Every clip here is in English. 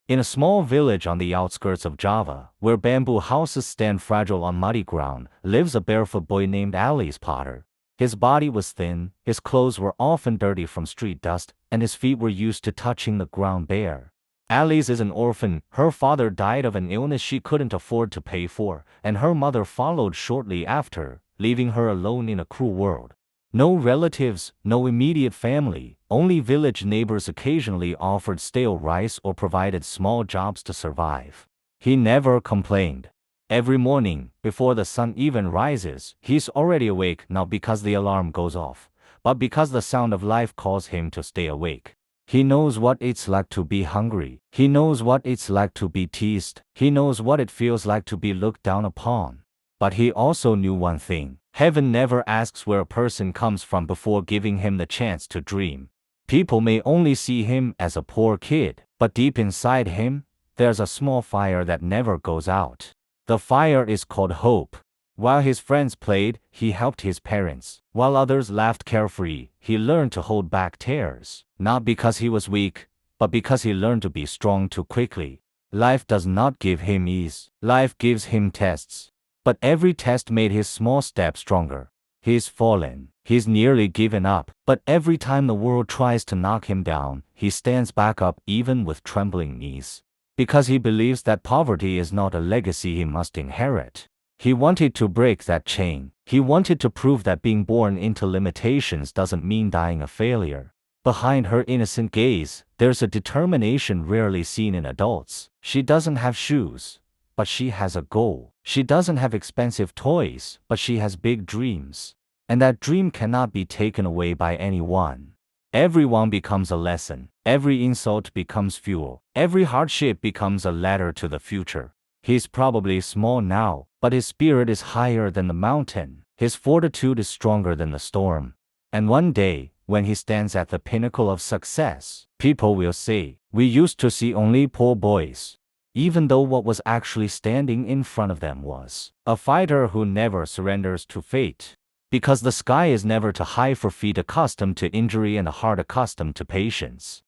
In a small village on the outskirts of Java, where bamboo houses stand fragile on muddy ground, lives a barefoot boy named Alice Potter. His body was thin, his clothes were often dirty from street dust, and his feet were used to touching the ground bare. Alice is an orphan. Her father died of an illness she couldn't afford to pay for, and her mother followed shortly after, leaving her alone in a cruel world. No relatives, no immediate family, only village neighbors occasionally offered stale rice or provided small jobs to survive. He never complained. Every morning, before the sun even rises, he's already awake, not because the alarm goes off, but because the sound of life calls him to stay awake. He knows what it's like to be hungry. He knows what it's like to be teased. He knows what it feels like to be looked down upon. But he also knew one thing. Heaven never asks where a person comes from before giving him the chance to dream. People may only see him as a poor kid, but deep inside him, there's a small fire that never goes out. The fire is called hope. While his friends played, he helped his parents. While others laughed carefree, he learned to hold back tears. Not because he was weak, but because he learned to be strong too quickly. Life does not give him ease. Life gives him tests. But every test made his small step stronger. He's fallen. He's nearly given up. But every time the world tries to knock him down, he stands back up even with trembling knees. Because he believes that poverty is not a legacy he must inherit. He wanted to break that chain. He wanted to prove that being born into limitations doesn't mean dying a failure. Behind her innocent gaze, there's a determination rarely seen in adults. She doesn't have shoes, but she has a goal. She doesn't have expensive toys, but she has big dreams. And that dream cannot be taken away by anyone. Everyone becomes a lesson. Every insult becomes fuel. Every hardship becomes a ladder to the future. He's probably small now, but his spirit is higher than the mountain. His fortitude is stronger than the storm. And one day, when he stands at the pinnacle of success, people will say, "We used to see only poor boys." Even though what was actually standing in front of them was a fighter who never surrenders to fate. Because the sky is never too high for feet accustomed to injury and a heart accustomed to patience.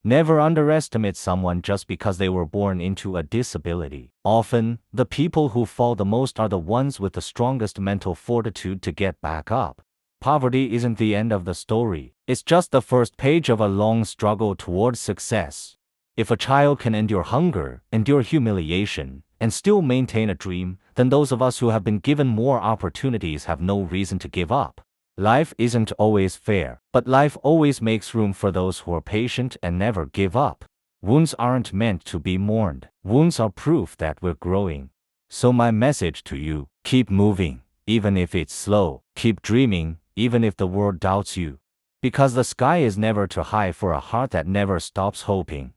Never underestimate someone just because they were born into a disability. Often, the people who fall the most are the ones with the strongest mental fortitude to get back up. Poverty isn't the end of the story. It's just the first page of a long struggle towards success. If a child can endure hunger, endure humiliation, and still maintain a dream, then those of us who have been given more opportunities have no reason to give up. Life isn't always fair, but life always makes room for those who are patient and never give up. Wounds aren't meant to be mourned. Wounds are proof that we're growing. So my message to you, keep moving, even if it's slow. Keep dreaming, even if the world doubts you. Because the sky is never too high for a heart that never stops hoping.